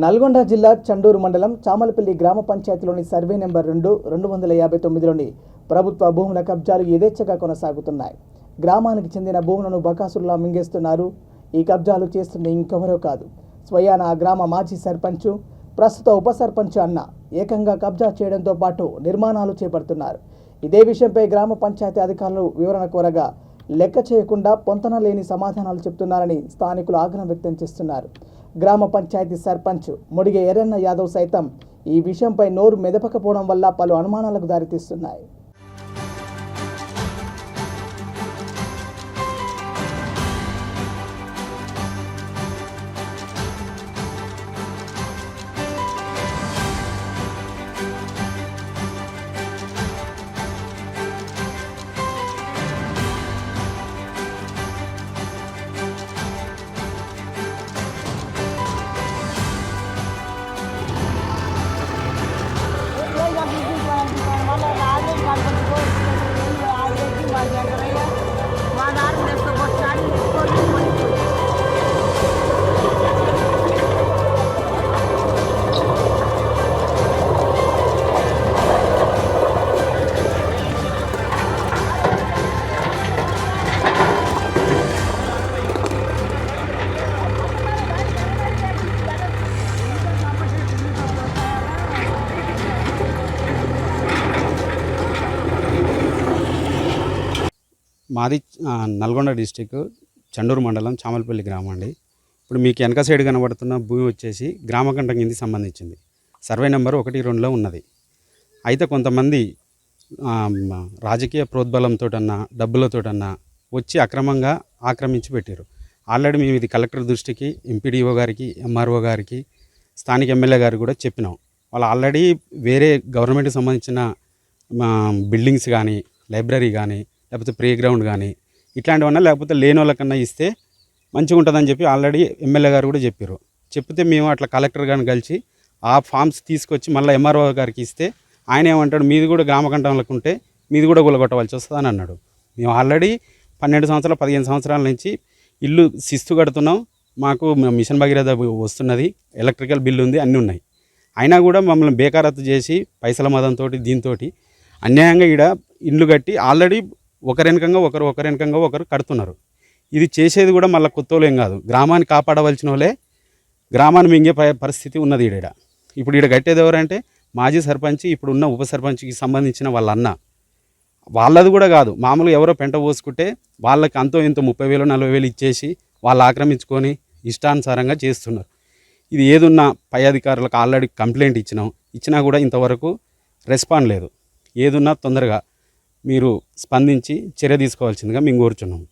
నల్గొండ జిల్లా చండూరు మండలం చామలపల్లి గ్రామ పంచాయతీలోని సర్వే నెంబర్ 259లోని ప్రభుత్వ భూముల కబ్జాలు యథేచ్ఛగా కొనసాగుతున్నాయి. గ్రామానికి చెందిన భూములను బకాసురులా మింగేస్తున్నారు. ఈ కబ్జాలు చేస్తున్న ఇంకెవరో కాదు, స్వయాన గ్రామ మాజీ సర్పంచ్, ప్రస్తుత ఉప సర్పంచ్ అన్న ఏకంగా కబ్జా చేయడంతో పాటు నిర్మాణాలు చేపడుతున్నారు. ఇదే విషయంపై గ్రామ పంచాయతీ అధికారులు వివరణ కోరగా లెక్క చేయకుండా పొంతన లేని సమాధానాలు చెప్తున్నారని స్థానికులు ఆగ్రహం వ్యక్తం చేస్తున్నారు. గ్రామ పంచాయతీ సర్పంచ్ ముడిగే ఎర్రన్న యాదవ్ సైతం ఈ విషయంపై నోరు మెదపకపోవడం వల్ల పలు అనుమానాలకు దారితీస్తున్నాయి. మాది నల్గొండ డిస్టిక్ చండూరు మండలం చామలపల్లి గ్రామం అండి. ఇప్పుడు మీకు వెనక సైడ్ కనబడుతున్న భూమి వచ్చేసి గ్రామకంఠం కింది సంబంధించింది. సర్వే నెంబర్ 1-2లో ఉన్నది. అయితే కొంతమంది రాజకీయ ప్రోద్బలంతోటన్నా డబ్బులతోటన్నా వచ్చి అక్రమంగా ఆక్రమించి పెట్టారు. ఆల్రెడీ మేము ఇది కలెక్టర్ దృష్టికి, ఎంపీడీఓ గారికి, ఎంఆర్ఓ గారికి, స్థానిక ఎమ్మెల్యే గారికి కూడా చెప్పినాం. వాళ్ళు ఆల్రెడీ వేరే గవర్నమెంట్కి సంబంధించిన బిల్డింగ్స్ కానీ, లైబ్రరీ కానీ, లేకపోతే ప్లే గ్రౌండ్ కానీ ఇట్లాంటివన్నా లేకపోతే లేని వాళ్ళకన్నా ఇస్తే మంచిగా ఉంటుందని చెప్పి ఆల్రెడీ ఎమ్మెల్యే గారు కూడా చెప్పారు. చెప్తే మేము అట్లా కలెక్టర్ గారిని కలిసి ఆ ఫామ్స్ తీసుకొచ్చి మళ్ళీ ఎంఆర్ఓ గారికి ఇస్తే ఆయన ఏమంటాడు, మీది కూడా గ్రామకంఠంలోకి ఉంటే మీది కూడా కూలగొట్టవలసి వస్తుందని అన్నాడు. మేము ఆల్రెడీ 12 సంవత్సరాలు 15 సంవత్సరాల నుంచి ఇల్లు శిస్తు కడుతున్నాం, మాకు మిషన్ భగీరథ వస్తున్నది, ఎలక్ట్రికల్ బిల్లు ఉంది, అన్నీ ఉన్నాయి. అయినా కూడా మమ్మల్ని బేకారత్తు చేసి పైసల మదంతో దీంతో అన్యాయంగా ఈడ ఇండ్లు కట్టి ఆల్రెడీ ఒకరెనకంగా ఒకరు కడుతున్నారు. ఇది చేసేది కూడా మళ్ళీ కొత్తోళ్ళు ఏం కాదు, గ్రామాన్ని కాపాడవలసిన వాళ్ళే గ్రామాన్ని మింగే పరిస్థితి ఉన్నది ఈడ. ఇప్పుడు ఈడ కట్టేది ఎవరంటే మాజీ సర్పంచ్, ఇప్పుడు ఉన్న ఉప సర్పంచ్కి సంబంధించిన వాళ్ళ అన్న. వాళ్ళది కూడా కాదు, మామూలుగా ఎవరో పెంట పోసుకుంటే వాళ్ళకి అంతో ఇంతో 30,000 40,000 ఇచ్చేసి వాళ్ళు ఆక్రమించుకొని ఇష్టానుసారంగా చేస్తున్నారు. ఇది ఏదున్నా పై అధికారులకు ఆల్రెడీ కంప్లైంట్ ఇచ్చినా కూడా ఇంతవరకు రెస్పాండ్ లేదు. ఏదున్నా తొందరగా మీరు స్పందించి చర్య తీసుకోవాల్సిందిగా మేము కోరుచున్నాము.